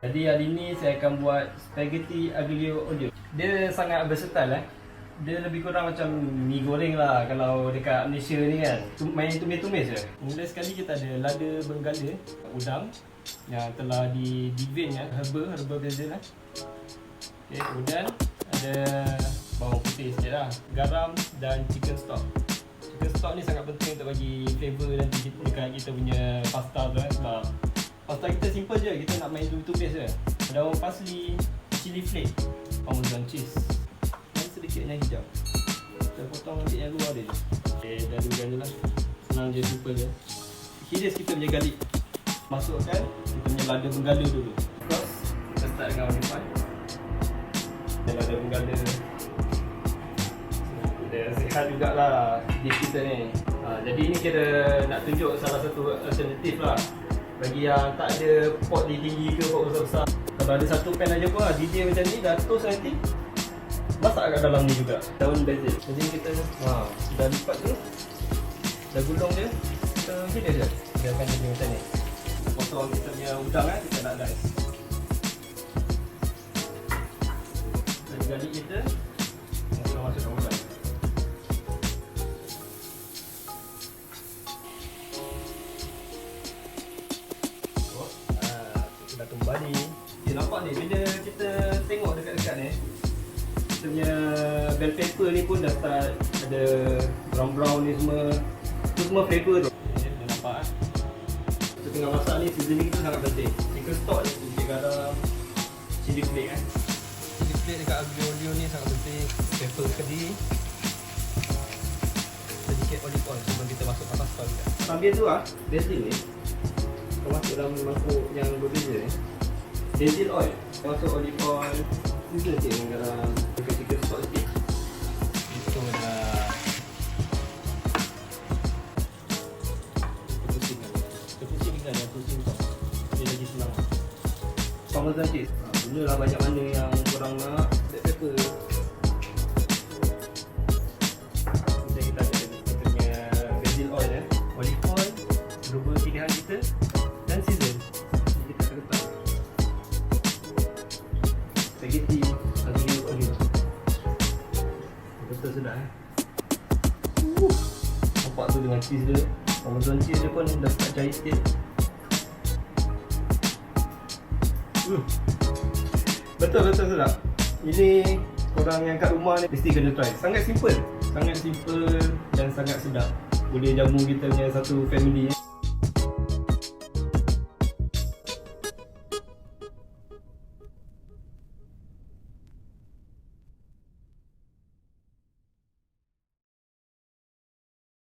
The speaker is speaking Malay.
Jadi hari ni saya akan buat spaghetti aglio olio. Dia sangat versatile Dia lebih kurang macam mi goreng lah kalau dekat Malaysia ni kan. Main tumis-tumis je. Mula sekali kita ada lada benggala, udang yang telah di-vein ya, herba brazil lah. Okay, kemudian ada bawang putih sikit lah, garam dan chicken stock. Chicken stock ni sangat penting untuk bagi flavour nanti dekat kita punya pasta tu kan. Sebab pasta kita simple je, kita nak main tumis je. Daun parsley, chili flake, parmesan cheese dan sedikit yang hijau. Kita potong ambil yang luar dia. Okay, dah dulukan je lah. Senang je, simple je. Hiris kita punya garlic. Masukkan kita punya lada benggala dulu. Terus kita start dengan olive oil. Dan lada benggala. Dia sihat jugalah dish kita ni. Jadi ni kira nak tunjuk salah satu alternatif lah bagi yang tak ada pot tinggi ke pot besar-besar. Kalau ada satu pan aja pun DJ macam ni dah toast nanti masak kat dalam ni juga. Daun basil. Jadi kita dah lipat tu, dah gulung dia, kita hiris je. Dia akan jadi macam ni. Potong kita punya udang kita nak dice. Dan garlic kita masukkan udang. Dah kembali. Dia nampak ni bila kita tengok dekat-dekat ni, kita punya bell pepper ni pun dah start ada brown-brown ni semua. Itu semua flavor tu. Dia nampak kita tengah masak ni, seasoning kita sangat penting. Chicken stock ni, sedikit garam, chili flake kan. Chili flake dekat aglio olio ni sangat penting. Pepper kedi, sedikit olive oil sebelum kita masukkan pasta juga. Sambil tu basil ni kita masuk dalam mangkuk yang berbeza ni. Basil oil, masuk olive oil, season sikit dengan garam, chicken stock sikit. Itu dah pusingkan dan pusing tau. Dia lagi senang. Parmesan cheese. Gunalah banyak mana yang korang nak. Black pepper. Kita ada kita punya basil oil olive oil, berubah pilihan kita dan season. Kita akan letak spaghetti aglio olio. Betul sedap nampak tu dengan cheese dia. Parmesan cheese dia pun dah start cair sikit. Betul sedap. Ini korang yang kat rumah ni mesti kena try. Sangat simple dan sangat sedap. Boleh jamu kita punya satu family